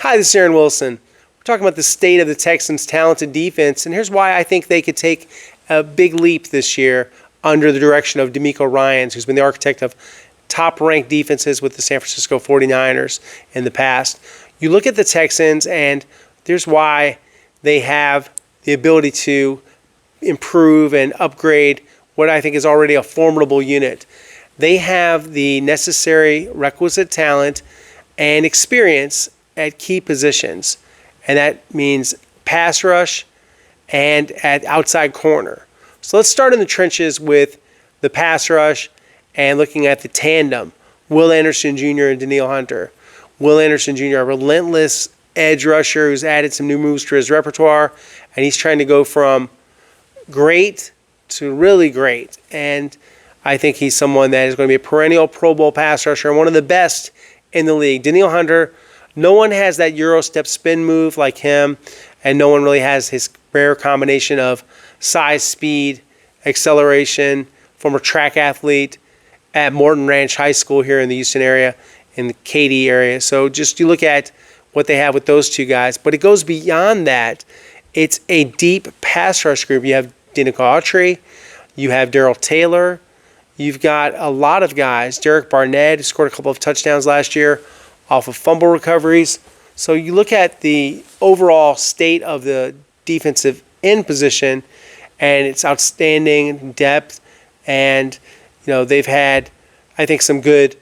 Hi, this is Aaron Wilson. We're talking about the state of the Texans' talented defense, and here's why I think they could take a big leap this year under the direction of DeMeco Ryans, who's been the architect of top-ranked defenses with the San Francisco 49ers in the past. You look at the Texans, and there's why they have the ability to improve and upgrade what I think is already a formidable unit. They have the necessary requisite talent and experience at key positions, and that means pass rush and at outside corner. So let's start in the trenches with the pass rush and looking at the tandem, Will Anderson Jr. and Danielle Hunter. Will Anderson Jr., a relentless edge rusher who's added some new moves to his repertoire, and he's trying to go from great to really great. And I think he's someone that is going to be a perennial Pro Bowl pass rusher and one of the best in the league. Danielle Hunter, no one has that Euro step spin move like him, and no one really has his rare combination of size, speed, acceleration. Former track athlete at Morton Ranch High School here in the Houston area, in the Katy area. So just you look at what they have with those two guys. But it goes beyond that. It's a deep pass rush group. You have Denico Autry, you have Darrell Taylor, you've got a lot of guys. Derek Barnett, who scored a couple of touchdowns last year off of fumble recoveries. So you look at the overall state of the defensive end position, and it's outstanding depth. And, you know, they've had, I think, some good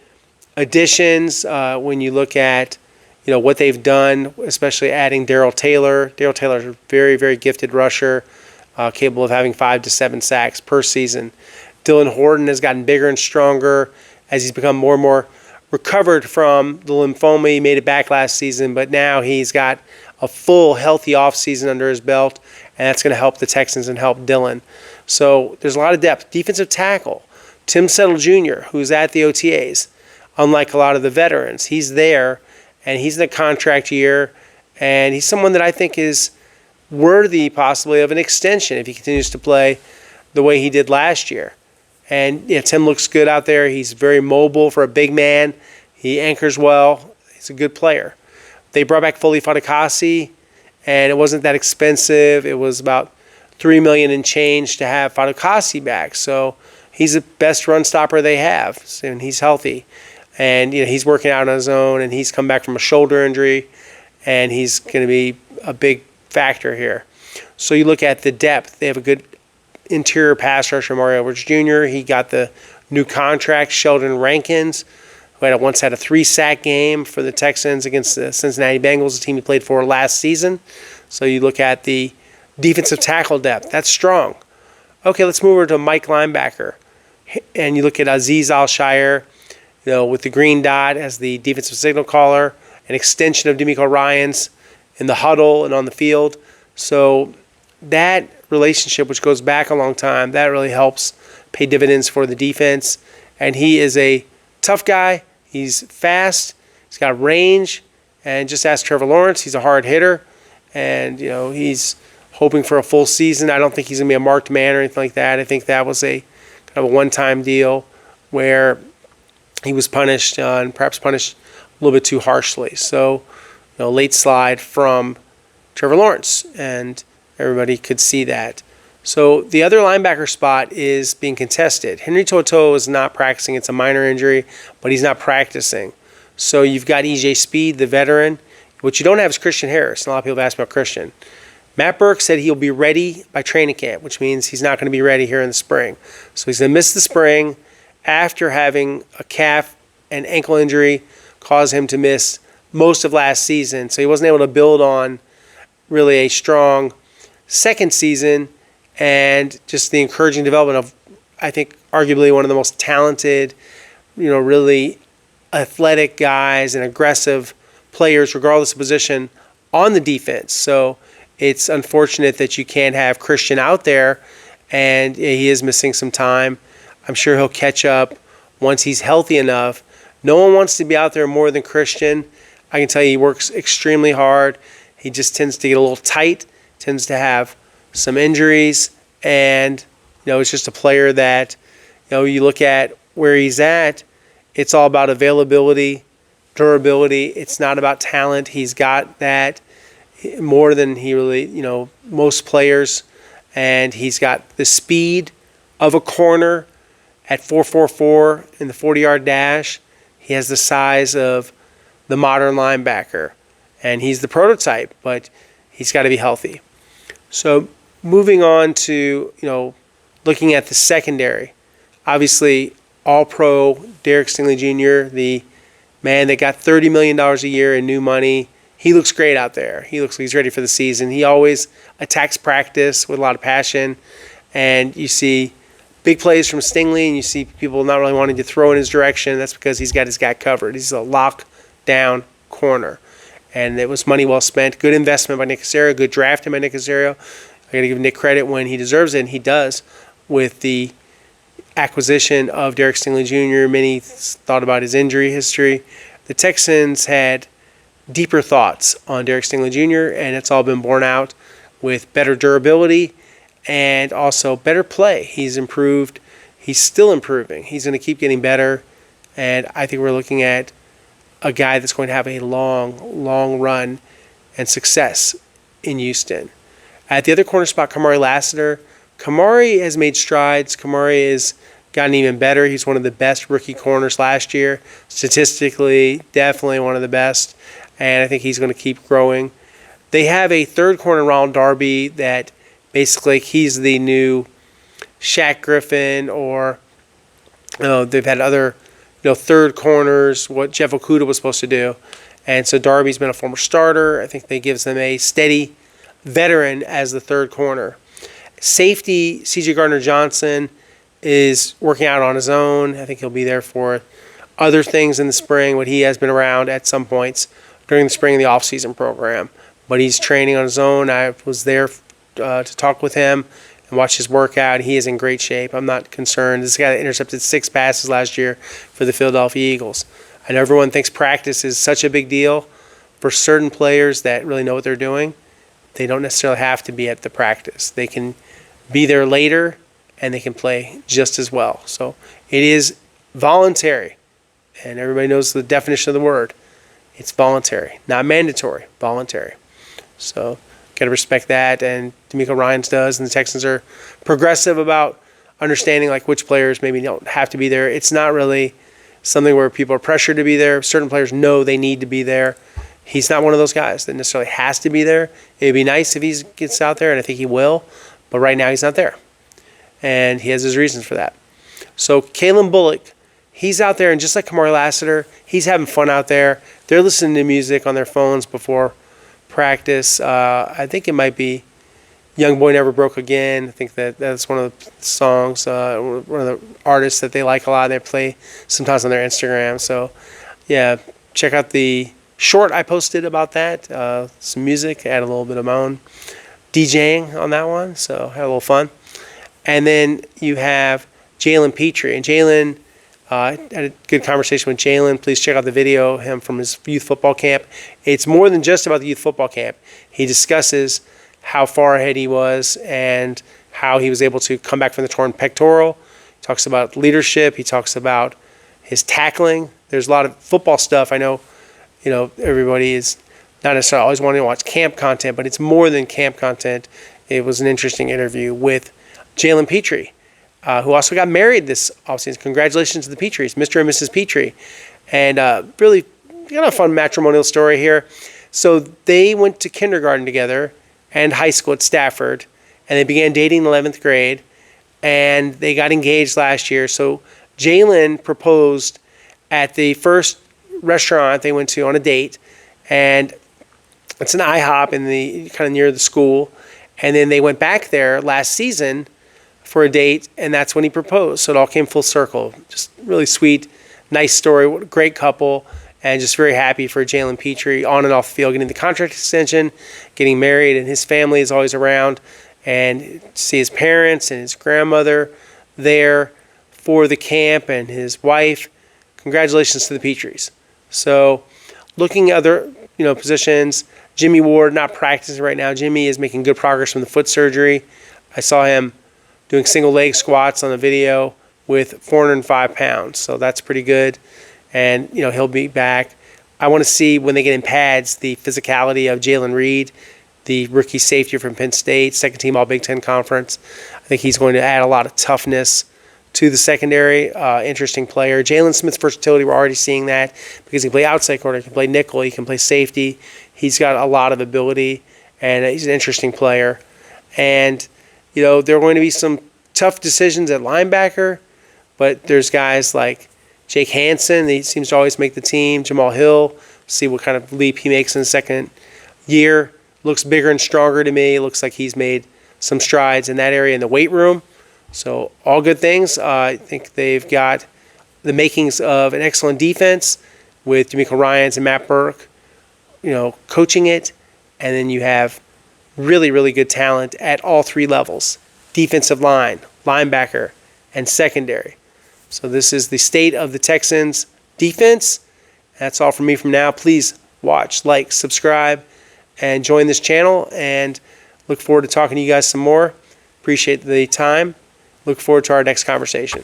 additions when you look at, you know, what they've done, especially adding Darrell Taylor. Darrell Taylor is a very, very gifted rusher, capable of having 5 to 7 sacks per season. Dylan Horton has gotten bigger and stronger as he's become more and more recovered from the lymphoma. He made it back last season, but now he's got a full, healthy offseason under his belt, and that's going to help the Texans and help Dylan. So there's a lot of depth. Defensive tackle, Tim Settle Jr., who's at the OTAs. Unlike a lot of the veterans, he's there, and he's in a contract year, and he's someone that I think is worthy possibly of an extension if he continues to play the way he did last year. And yeah, Tim looks good out there. He's very mobile for a big man. He anchors well. He's a good player. They brought back Foley Fatukasi, and it wasn't that expensive. It was about $3 million and change to have Fatukasi back. So he's the best run stopper they have, and he's healthy. And you know, he's working out on his own, and he's come back from a shoulder injury, and he's going to be a big factor here. So you look at the depth. They have a good interior pass rusher, Mario Edwards Jr. He got the new contract. Sheldon Rankins, who once had a 3-sack game for the Texans against the Cincinnati Bengals, the team he played for last season. So you look at the defensive tackle depth. That's strong. Okay, let's move over to Mike linebacker. And you look at Azeez Al-Shaair, you know, with the green dot as the defensive signal caller, an extension of DeMeco Ryans in the huddle and on the field. So that relationship, which goes back a long time, that really helps pay dividends for the defense. And he is a tough guy. He's fast. He's got range. And just ask Trevor Lawrence. He's a hard hitter. And, you know, he's hoping for a full season. I don't think he's going to be a marked man or anything like that. I think that was a kind of a one-time deal where he was punished and perhaps punished a little bit too harshly. So, you know, late slide from Trevor Lawrence. And everybody could see that. So the other linebacker spot is being contested. Henry To'oTo'o is not practicing. It's a minor injury, but he's not practicing. So you've got E.J. Speed, the veteran. What you don't have is Christian Harris. A lot of people have asked about Christian. Matt Burke said he'll be ready by training camp, which means he's not going to be ready here in the spring. So he's going to miss the spring after having a calf and ankle injury cause him to miss most of last season. So he wasn't able to build on really a strong second season and just the encouraging development of, I think, arguably one of the most talented, you know, really athletic guys and aggressive players, regardless of position, on the defense. So it's unfortunate that you can't have Christian out there, and he is missing some time. I'm sure he'll catch up once he's healthy enough. No one wants to be out there more than Christian. I can tell you he works extremely hard. He just tends to get a little tight, tends to have some injuries, and you know, it's just a player that, you know, you look at where he's at, it's all about availability durability. It's not about talent. He's got that more than he really, most players. And he's got the speed of a corner at 4.44 in the 40-yard dash. He has the size of the modern linebacker. And he's the prototype, but he's got to be healthy. So moving on to, looking at the secondary. Obviously, All-Pro Derek Stingley Jr., the man that got $30 million a year in new money. He looks great out there. He looks like he's ready for the season. He always attacks practice with a lot of passion. And you see big plays from Stingley, and you see people not really wanting to throw in his direction. That's because he's got his guy covered. He's a lockdown corner. And it was money well spent. Good investment by Nick Caserio. Good drafting by Nick Caserio. I got to give Nick credit when he deserves it, and he does with the acquisition of Derek Stingley Jr. Many thought about his injury history. The Texans had deeper thoughts on Derek Stingley Jr., and it's all been borne out with better durability and also better play. He's improved. He's still improving. He's going to keep getting better, and I think we're looking at a guy that's going to have a long run and success in Houston. At the other corner spot, Kamari Lassiter. Kamari has made strides. Kamari has gotten even better. He's one of the best rookie corners last year. Statistically, definitely one of the best. And I think he's going to keep growing. They have a third corner, Ronald Darby, that basically he's the new Shaq Griffin, or they've had other third corners, what Jeff Okudah was supposed to do. And so Darby's been a former starter. I think that gives them a steady veteran as the third corner. Safety, C.J. Gardner-Johnson is working out on his own. I think he'll be there for other things in the spring, but he has been around at some points during the spring of the offseason program. But he's training on his own. I was there to talk with him and watch his workout. He is in great shape. I'm not concerned. This guy intercepted 6 passes last year for the Philadelphia Eagles. I know everyone thinks practice is such a big deal. For certain players that really know what they're doing, they don't necessarily have to be at the practice. They can be there later, and they can play just as well. So it is voluntary, and everybody knows the definition of the word. It's voluntary, not mandatory, voluntary. So got to respect that, and D'Amico Ryans does, and the Texans are progressive about understanding which players maybe don't have to be there. It's not really something where people are pressured to be there. Certain players know they need to be there. He's not one of those guys that necessarily has to be there. It'd be nice if he gets out there, and I think he will, but right now he's not there. And he has his reasons for that. So Kalen Bullock, he's out there, and just like Kamari Lassiter, he's having fun out there. They're listening to music on their phones before practice. I think it might be Young Boy Never Broke Again. I think that's one of the songs, one of the artists that they like a lot. They play sometimes on their Instagram. So, yeah, check out the short I posted about that. Some music, add a little bit of my own DJing on that one. So, had a little fun. And then you have Jalen Petrie. And Jalen, I had a good conversation with Jalen. Please check out the video, him from his youth football camp. It's more than just about the youth football camp. He discusses how far ahead he was and how he was able to come back from the torn pectoral. He talks about leadership. He talks about his tackling. There's a lot of football stuff. I know, everybody is not necessarily always wanting to watch camp content, but it's more than camp content. It was an interesting interview with Jalen Petrie, who also got married this offseason. Congratulations to the Petries, Mr. and Mrs. Petrie. And really kind of a fun matrimonial story here. So they went to kindergarten together and high school at Stafford, and they began dating in 11th grade, and they got engaged last year. So Jalen proposed at the first restaurant they went to on a date, and it's an IHOP in the kind of near the school. And then they went back there last season for a date, and that's when he proposed. So it all came full circle. Just really sweet, nice story, great couple, and just very happy for Jalen Petrie on and off the field, getting the contract extension, getting married, and his family is always around. And to see his parents and his grandmother there for the camp and his wife, congratulations to the Petries. So looking at other positions, Jimmy Ward not practicing right now. Jimmy is making good progress from the foot surgery. I saw him doing single leg squats on the video with 405 pounds. So that's pretty good. And, he'll be back. I want to see when they get in pads the physicality of Jalen Reed, the rookie safety from Penn State, second team All Big Ten Conference. I think he's going to add a lot of toughness to the secondary. Interesting player. Jalen Smith's versatility, we're already seeing that because he can play outside corner, he can play nickel, he can play safety. He's got a lot of ability, and he's an interesting player. And, there are going to be some tough decisions at linebacker, but there's guys like Jake Hansen, he seems to always make the team. Jamal Hill, see what kind of leap he makes in the second year. Looks bigger and stronger to me. Looks like he's made some strides in that area in the weight room. So all good things. I think they've got the makings of an excellent defense with D'Amico Ryans and Matt Burke, coaching it. And then you have really, really good talent at all three levels: defensive line, linebacker, and secondary. So this is the state of the Texans defense. That's all from me from now. Please watch, like, subscribe, and join this channel. And look forward to talking to you guys some more. Appreciate the time. Look forward to our next conversation.